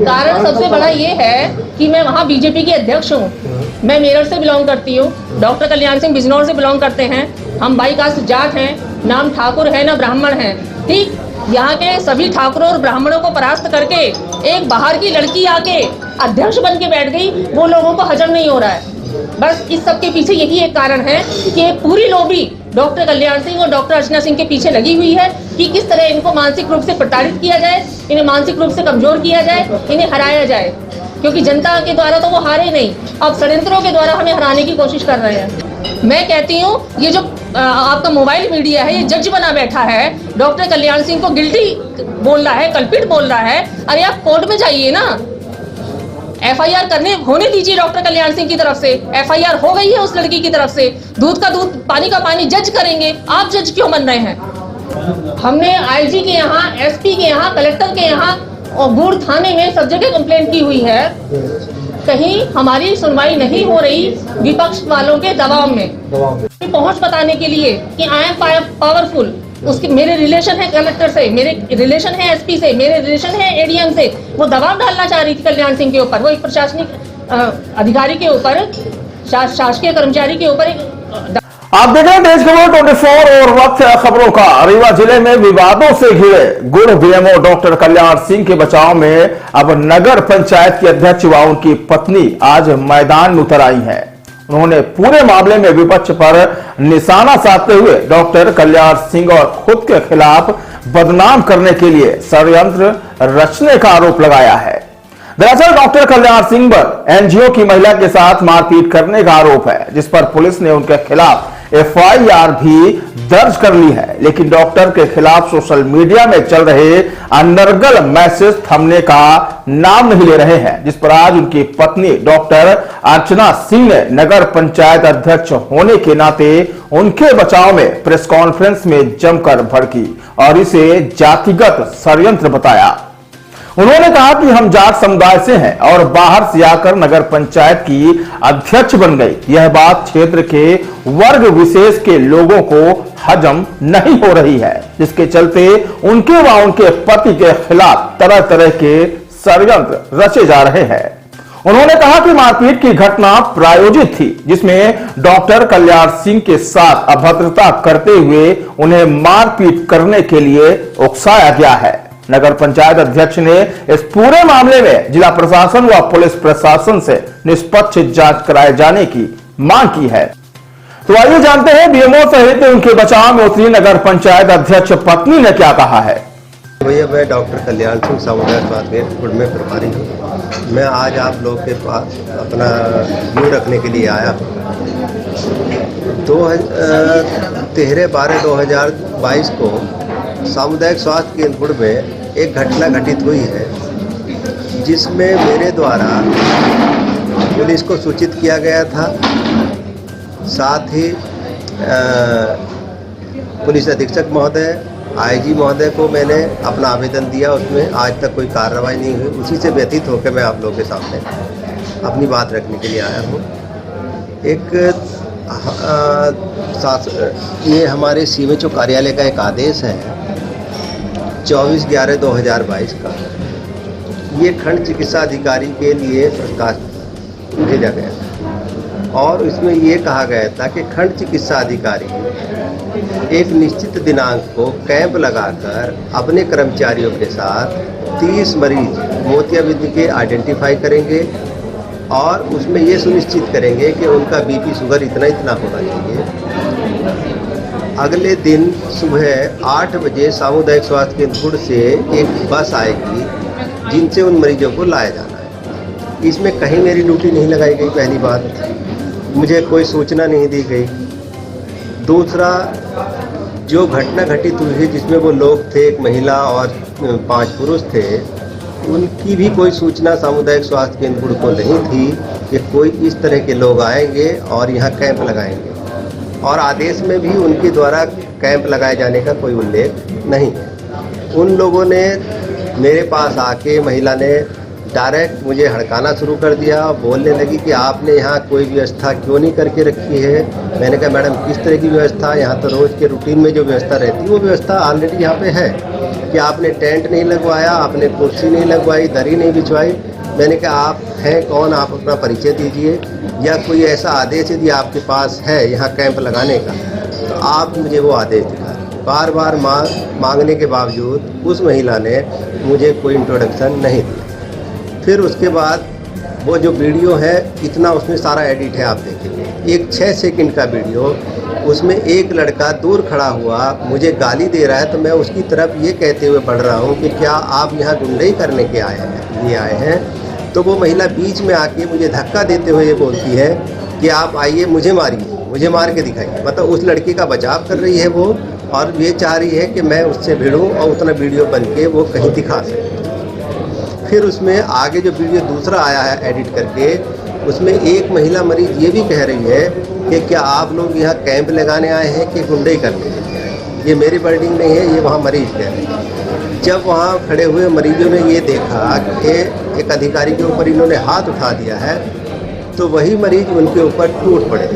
कारण सबसे बड़ा ये है कि मैं वहाँ बीजेपी की अध्यक्ष हूँ। मैं मेरठ से बिलोंग करती हूँ, डॉक्टर कल्याण सिंह बिजनौर से बिलोंग करते हैं। हम बाई कास्ट जाट हैं, नाम ठाकुर है ना ब्राह्मण है। ठीक, यहाँ के सभी ठाकुरों और ब्राह्मणों को परास्त करके एक बाहर की लड़की आके अध्यक्ष बन के बैठ गई, वो लोगों को हजम नहीं हो रहा है। बस इस सब के पीछे यही एक कारण है कि एक पूरी लॉबी डॉक्टर कल्याण सिंह और डॉक्टर अर्चना सिंह के पीछे लगी हुई है कि किस तरह इनको मानसिक रूप से प्रताड़ित किया जाए, इन्हें मानसिक रूप से कमजोर किया जाए, इन्हें हराया जाए। क्योंकि जनता के द्वारा तो वो हारे नहीं, अब षड्यंत्रों के द्वारा हमें हराने की कोशिश कर रहे हैं। मैं कहती हूँ ये जो आपका मोबाइल मीडिया है, ये जज बना बैठा है, डॉक्टर कल्याण सिंह को गिल्टी बोल रहा है, कल्पित बोल रहा है। अरे आप कोर्ट में जाइए ना, एफआईआर होने दीजिए डॉक्टर कल्याण सिंह की तरफ से। एफआईआर हो गई है उस लड़की की तरफ से, दूध का दूध पानी का पानी जज करेंगे। आप जज क्यों बन रहे हैं? हमने आईजी के यहाँ, एसपी के यहाँ, कलेक्टर के यहाँ और बूढ़ थाने में सब जगह कंप्लेंट की हुई है, कहीं हमारी सुनवाई नहीं हो रही विपक्ष वालों के दबाव में। पहुंच बताने के लिए कि आई एम पावरफुल, उसके मेरे रिलेशन है कलेक्टर से, मेरे रिलेशन है एसपी से, मेरे रिलेशन है एडीएम से, वो दबाव डालना चाह रही थी कल्याण सिंह के ऊपर, वो एक प्रशासनिक अधिकारी के ऊपर, शासकीय कर्मचारी के ऊपर। आप देख रहे हैं देश खबर 24 और वक्त खबरों का। रीवा जिले में विवादों से घिरे गुड़ बीएमओ डॉक्टर कल्याण सिंह के बचाव में अब नगर पंचायत की अध्यक्ष व उनकी पत्नी आज मैदान में उतर आई हैं। उन्होंने पूरे मामले में विपक्ष पर निशाना साधते हुए डॉक्टर कल्याण सिंह और खुद के खिलाफ बदनाम करने के लिए षड्यंत्र रचने का आरोप लगाया है। दरअसल डॉक्टर कल्याण सिंह पर एनजीओ की महिला के साथ मारपीट करने का आरोप है, जिस पर पुलिस ने उनके खिलाफ एफआईआर भी दर्ज कर ली है। लेकिन डॉक्टर के खिलाफ सोशल मीडिया में चल रहे अनर्गल मैसेज थमने का नाम नहीं ले रहे हैं, जिस पर आज उनकी पत्नी डॉक्टर अर्चना सिंह ने नगर पंचायत अध्यक्ष होने के नाते उनके बचाव में प्रेस कॉन्फ्रेंस में जमकर भड़की और इसे जातिगत षड्यंत्र बताया। उन्होंने कहा कि हम जाट समुदाय से हैं और बाहर से आकर नगर पंचायत की अध्यक्ष बन गई। यह बात क्षेत्र के वर्ग विशेष के लोगों को हजम नहीं हो रही है, जिसके चलते उनके व उनके पति के खिलाफ तरह तरह के षड्यंत्र रचे जा रहे हैं। उन्होंने कहा कि मारपीट की घटना प्रायोजित थी, जिसमें डॉक्टर कल्याण सिंह के साथ अभद्रता करते हुए उन्हें मारपीट करने के लिए उकसाया गया है। नगर पंचायत अध्यक्ष ने इस पूरे मामले में जिला प्रशासन व पुलिस प्रशासन से निष्पक्ष जांच कराए जाने की मांग की है। तो आइए जानते हैं बीएमओ सहित उनके बचाव में उतरी नगर पंचायत अध्यक्ष पत्नी ने क्या कहा है। भैया मैं डॉक्टर कल्याण सिंह सामुदायिक स्वास्थ्य केंद्र में प्रभारी हूँ। मैं आज आप लोग के पास अपना व्यू रखने के लिए आया। 13/12/2022 को सामुदायिक स्वास्थ्य केंद्र में एक घटना घटित हुई है, जिसमें मेरे द्वारा पुलिस को सूचित किया गया था। साथ ही पुलिस अधीक्षक महोदय, आईजी महोदय को मैंने अपना आवेदन दिया, उसमें आज तक कोई कार्रवाई नहीं हुई। उसी से व्यतीत होकर मैं आप लोगों के सामने अपनी बात रखने के लिए आया हूँ। ये हमारे सीएमएचओ कार्यालय का एक आदेश है 24/11/2022 का। ये खंड चिकित्सा अधिकारी के लिए प्रकाश भेजा गया था और इसमें ये कहा गया था कि खंड चिकित्सा अधिकारी एक निश्चित दिनांक को कैंप लगाकर अपने कर्मचारियों के साथ 30 मरीज मोतियाबिंद के आइडेंटिफाई करेंगे और उसमें ये सुनिश्चित करेंगे कि उनका बीपी शुगर इतना होना चाहिए। अगले दिन सुबह 8 बजे सामुदायिक स्वास्थ्य केंद्र से एक बस आएगी, जिनसे उन मरीजों को लाया जाना है। इसमें कहीं मेरी ड्यूटी नहीं लगाई गई। पहली बात, मुझे कोई सूचना नहीं दी गई। दूसरा, जो घटना घटित हुई है जिसमें वो लोग थे, एक महिला और 5 पुरुष थे, उनकी भी कोई सूचना सामुदायिक स्वास्थ्य केंद्र को नहीं थी कि कोई इस तरह के लोग आएंगे और यहाँ कैंप लगाएंगे। और आदेश में भी उनके द्वारा कैंप लगाए जाने का कोई उल्लेख नहीं है। उन लोगों ने मेरे पास आके, महिला ने डायरेक्ट मुझे हड़काना शुरू कर दिया, बोलने लगी कि आपने यहाँ कोई व्यवस्था क्यों नहीं करके रखी है। मैंने कहा मैडम किस तरह की व्यवस्था, यहाँ तो रोज़ के रूटीन में जो व्यवस्था रहती है वो व्यवस्था ऑलरेडी यहाँ पे है। कि आपने टेंट नहीं लगवाया, आपने कुर्सी नहीं लगवाई, दरी नहीं बिछवाई। मैंने कहा आप हैं कौन, आप अपना परिचय दीजिए, या कोई ऐसा आदेश यदि आपके पास है यहाँ कैंप लगाने का तो आप मुझे वो आदेश दिखा। बार बार मांगने के बावजूद उस महिला ने मुझे कोई इंट्रोडक्शन नहीं दिया। फिर उसके बाद वो जो वीडियो है इतना उसमें सारा एडिट है, आप देखेंगे एक 6 सेकंड का वीडियो, उसमें एक लड़का दूर खड़ा हुआ मुझे गाली दे रहा है, तो मैं उसकी तरफ ये कहते हुए बढ़ रहा हूँ कि क्या आप यहाँ गुंडई करने के लिए आए हैं। तो वो महिला बीच में आके मुझे धक्का देते हुए ये बोलती है कि आप आइए मुझे मारिए, मुझे मार के दिखाइए। मतलब उस लड़की का बचाव कर रही है वो, और ये चाह रही है कि मैं उससे भिड़ूं और उतना वीडियो बन के वो कहीं दिखा सके। फिर उसमें आगे जो वीडियो दूसरा आया है एडिट करके, उसमें एक महिला मरीज ये भी कह रही है कि क्या आप लोग यहाँ कैंप लगाने आए हैं कि गुंडई करने के लिए आए हैं। ये मेरी वर्डिंग नहीं है, ये वहाँ मरीज कह रहे हैं। जब वहाँ खड़े हुए मरीजों ने ये देखा कि एक अधिकारी के ऊपर इन्होंने हाथ उठा दिया है, तो वही मरीज उनके ऊपर टूट पड़े।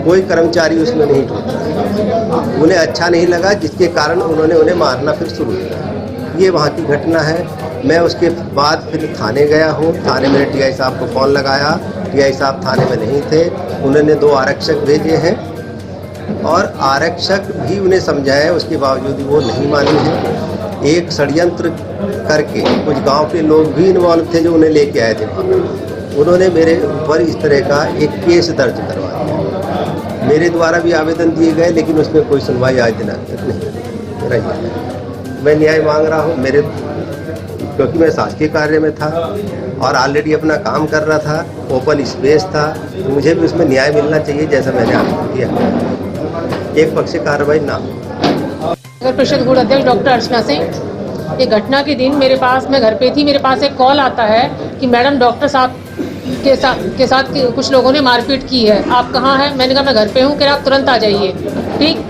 कोई कर्मचारी उसमें नहीं टूटा, उन्हें अच्छा नहीं लगा, जिसके कारण उन्होंने उन्हें मारना फिर शुरू किया। ये वहाँ की घटना है। मैं उसके बाद फिर थाने गया हूँ। थाने में टीआई साहब को फ़ोन लगाया, टीआई साहब थाने में नहीं थे। उन्होंने 2 आरक्षक भेजे हैं और आरक्षक भी उन्हें समझाया, उसके बावजूद वो नहीं मानी है। एक षड्यंत्र करके कुछ गांव के लोग भी इन्वॉल्व थे जो उन्हें लेके आए थे वहाँ पर। उन्होंने मेरे ऊपर इस तरह का एक केस दर्ज करवा दिया। मेरे द्वारा भी आवेदन दिए गए, लेकिन उसमें कोई सुनवाई आज दिनांक तक नहीं रही। मैं न्याय मांग रहा हूँ मेरे, क्योंकि मैं शासकीय कार्य में था और ऑलरेडी अपना काम कर रहा था, ओपन स्पेस था, तो मुझे भी उसमें न्याय मिलना चाहिए जैसा मैंने आवेदन किया। एक पक्षीय कार्रवाई ना हो। नगर परिषद गुड़ अध्यक्ष डॉक्टर अर्चना सिंह, ये घटना के दिन मेरे पास, मैं घर पे थी, मेरे पास एक कॉल आता है कि मैडम डॉक्टर साहब के साथ कुछ लोगों ने मारपीट की है, आप कहाँ हैं। मैंने कहा मैं घर पे हूँ, कह आप तुरंत आ जाइए। ठीक,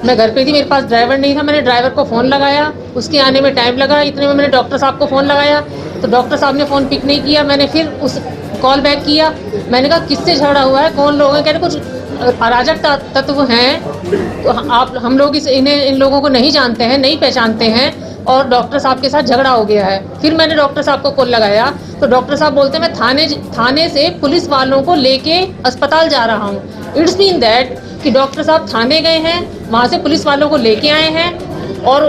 मैं घर पे थी, मेरे पास ड्राइवर नहीं था, मैंने ड्राइवर को फ़ोन लगाया, उसके आने में टाइम लगा। इतने में मैंने डॉक्टर साहब को फ़ोन लगाया तो डॉक्टर साहब ने फ़ोन पिक नहीं किया। मैंने फिर उस कॉल बैक किया, मैंने कहा किससे झगड़ा हुआ है, कौन लोग हैं। कह रहे कुछ अराजक तत्व हैं, तो हम लोग इन लोगों को नहीं जानते हैं, नहीं पहचानते हैं, और डॉक्टर साहब के साथ झगड़ा हो गया है। फिर मैंने डॉक्टर साहब को कॉल लगाया तो डॉक्टर साहब बोलते हैं मैं थाने से पुलिस वालों को लेके अस्पताल जा रहा हूँ। इट्स मीन दैट कि डॉक्टर साहब थाने गए हैं, वहाँ से पुलिस वालों को लेके आए हैं, और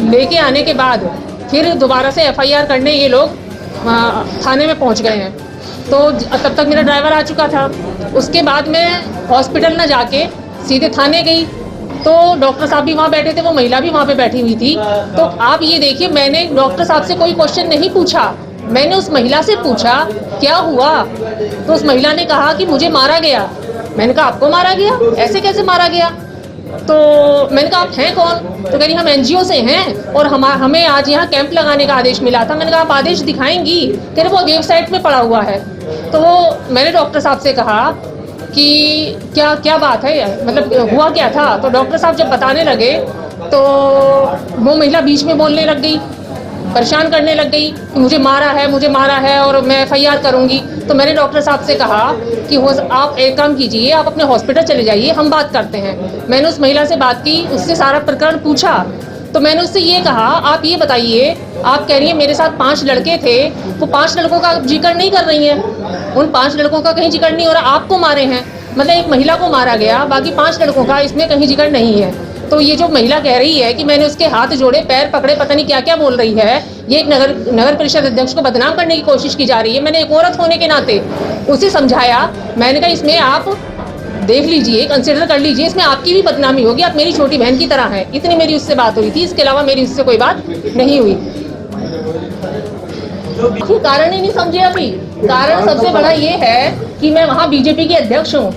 लेके आने के बाद फिर दोबारा से FIR करने ये लोग थाने में पहुँच गए हैं। तो तब तक मेरा ड्राइवर आ चुका था। उसके बाद मैं हॉस्पिटल ना जाके सीधे थाने गई, तो डॉक्टर साहब भी वहाँ बैठे थे, वो महिला भी वहाँ पे बैठी हुई थी। तो आप ये देखिए, मैंने डॉक्टर साहब से कोई क्वेश्चन नहीं पूछा, मैंने उस महिला से पूछा क्या हुआ, तो उस महिला ने कहा कि मुझे मारा गया। मैंने कहा आपको मारा गया, ऐसे कैसे मारा गया। तो मैंने कहा आप हैं कौन, तो कह रही हम NGO से हैं और हमें आज यहाँ कैंप लगाने का आदेश मिला था। मैंने कहा आप आदेश दिखाएंगी, कह रहे वो वेबसाइट में पड़ा हुआ है। तो वो मैंने डॉक्टर साहब से कहा कि क्या बात है, मतलब हुआ क्या था। तो डॉक्टर साहब जब बताने लगे तो वो महिला बीच में बोलने लग गई, परेशान करने लग गई कि मुझे मारा है और मैं FIR करूंगी। तो मैंने डॉक्टर साहब से कहा कि आप एक काम कीजिए, आप अपने हॉस्पिटल चले जाइए, हम बात करते हैं। मैंने उस महिला से बात की, उससे सारा प्रकरण पूछा। तो मैंने उससे ये कहा आप ये बताइए, आप कह रही हैं मेरे साथ 5 लड़के थे, वो 5 लड़कों का जिक्र नहीं कर रही हैं, उन 5 लड़कों का कहीं जिक्र नहीं हो रहा, आपको मारे हैं, मतलब एक महिला को मारा गया, बाकी 5 लड़कों का इसमें कहीं जिक्र नहीं है। तो ये जो महिला कह रही है कि मैंने उसके हाथ जोड़े, पैर पकड़े, पता नहीं क्या क्या बोल रही है, ये एक नगर परिषद अध्यक्ष को बदनाम करने की कोशिश की जा रही है। मैंने एक औरत होने के नाते उसे समझाया, मैंने कहा इसमें आप देख लीजिए, कंसिडर कर लीजिए, इसमें आपकी भी बदनामी होगी, आप मेरी छोटी बहन की तरह हैं। इतनी मेरी उससे बात हुई थी, इसके अलावा मेरी उससे कोई बात नहीं हुई। कारण ही नहीं समझे अभी। कारण सबसे बड़ा ये है कि मैं वहाँ BJP की अध्यक्ष हूँ,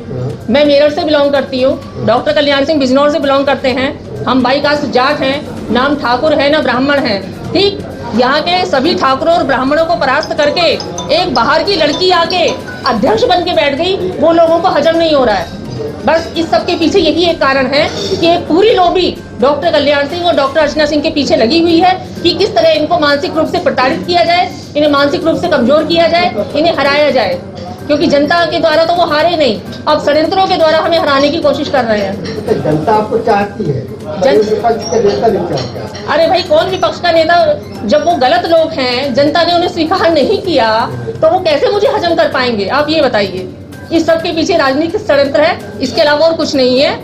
मैं मेरठ से बिलोंग करती हूँ, डॉक्टर कल्याण सिंह बिजनौर से बिलोंग करते हैं, हम बाई कास्ट जाट हैं, नाम ठाकुर है ना ब्राह्मण है। ठीक, यहाँ के सभी ठाकुरों और ब्राह्मणों को परास्त करके एक बाहर की लड़की आके अध्यक्ष बन के बैठ गई, वो लोगों को हजम नहीं हो रहा है। बस इस सब के पीछे यही एक कारण है कि एक पूरी लॉबी डॉक्टर कल्याण सिंह और डॉक्टर अर्चना सिंह के पीछे लगी हुई है कि किस तरह इनको मानसिक रूप से प्रताड़ित किया जाए, इन्हें मानसिक रूप से कमजोर किया जाए, इन्हें हराया जाए। क्योंकि जनता के द्वारा तो वो हारे नहीं, अब षड्यंत्रों के द्वारा हमें हराने की कोशिश कर रहे हैं। जनता आपको चाहती है, विपक्ष के नेता नहीं चाहते। अरे भाई, कौन विपक्ष का नेता? जब वो गलत लोग हैं, जनता ने उन्हें स्वीकार नहीं किया, तो वो कैसे मुझे हजम कर पाएंगे? आप ये बताइए। इस सब के पीछे राजनीतिक षड्यंत्र है, इसके अलावा और कुछ नहीं है।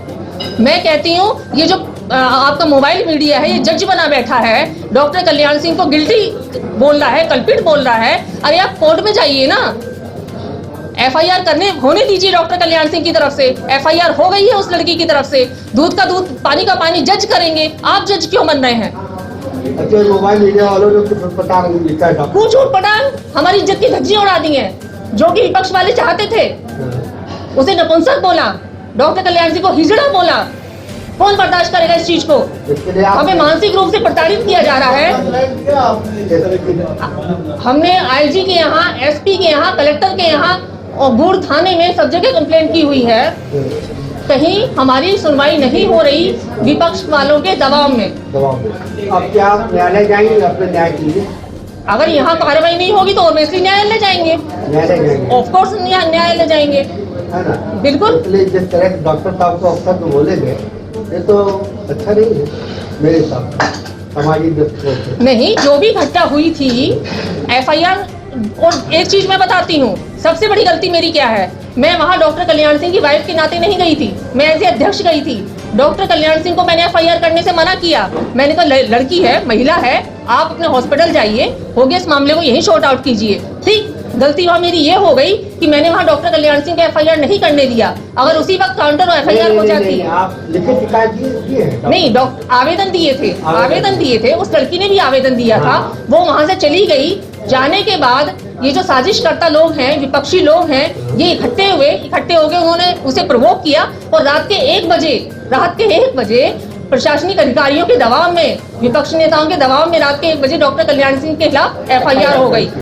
मैं कहती हूँ, ये जो आपका मोबाइल मीडिया है, ये जज बना बैठा है, डॉक्टर कल्याण सिंह को गिल्टी बोल रहा है, कल्पित बोल रहा है। अरे आप कोर्ट में जाइए ना, एफआईआर होने दीजिए डॉक्टर कल्याण सिंह की तरफ से। एफआईआर हो गई है उस लड़की की तरफ से, दूध का दूध पानी का पानी जज करेंगे। आप जज क्यों बन रहे हैं? अच्छा, मोबाइल मीडिया वालों ने कुछ पटांग लिखा है, कुछ उठ पटांग हमारी इज्जत की धज्जियां उड़ा दी हैं। जो कि विपक्ष वाले चाहते थे, उसे नपुंसक बोला, डॉक्टर कल्याण सिंह को हिजड़ा बोला। कौन बर्दाश्त करेगा इस चीज को? हमें मानसिक रूप से प्रताड़ित किया जा रहा है। हमने आईजी के यहाँ, एसपी के यहाँ, कलेक्टर के यहाँ और गुड़ थाने में सब जगह कंप्लेंट की हुई है। कहीं हमारी सुनवाई नहीं हो रही विपक्ष वालों के दबाव में। अब क्या आप न्यायालय जाएंगे अपने न्याय के लिए? अगर यहाँ कार्रवाई नहीं होगी तो ऑब्वियसली न्यायालय जाएंगे। ऑफ कोर्स न्यायालय जाएंगे, है ना? बिल्कुल। इसलिए जिस तरह डॉक्टर साहब को अक्सर तो बोलेंगे, ये तो अच्छा नहीं है मेरे हिसाब से, सामाजिक दृष्टिकोण से। नहीं, जो भी घटना हुई थी, एफआईआर। और एक चीज मैं बताती हूँ, सबसे बड़ी गलती मेरी क्या है? मैं वहाँ डॉक्टर कल्याण सिंह की वाइफ के नाते नहीं गई थी, मैं ऐसे अध्यक्ष गई थी। डॉक्टर कल्याण सिंह को मैंने एफआईआर करने से मना किया। मैंने कहा लड़की है, महिला है, आप अपने हॉस्पिटल जाइए, हो गया, इस मामले को यहीं शॉर्ट आउट कीजिए। ठीक, गलती वहाँ मेरी ये हो गई कि मैंने वहाँ डॉक्टर कल्याण सिंह का एफआईआर नहीं करने दिया। अगर उसी वक्त काउंटर एफआईआर हो जाती। आप लिखित शिकायत किए हैं? नहीं, डॉक्टर आवेदन दिए थे, उस लड़की ने भी आवेदन दिया था। वो वहाँ से चली गई। जाने के बाद ये जो साजिशकर्ता लोग हैं, विपक्षी लोग हैं, ये इकट्ठे हो गए, उन्होंने उसे प्रोवोक किया और रात के 1 बजे प्रशासनिक अधिकारियों के दबाव में, विपक्षी नेताओं के दबाव में रात के 1 बजे डॉक्टर कल्याण सिंह के खिलाफ एफआईआर हो गई।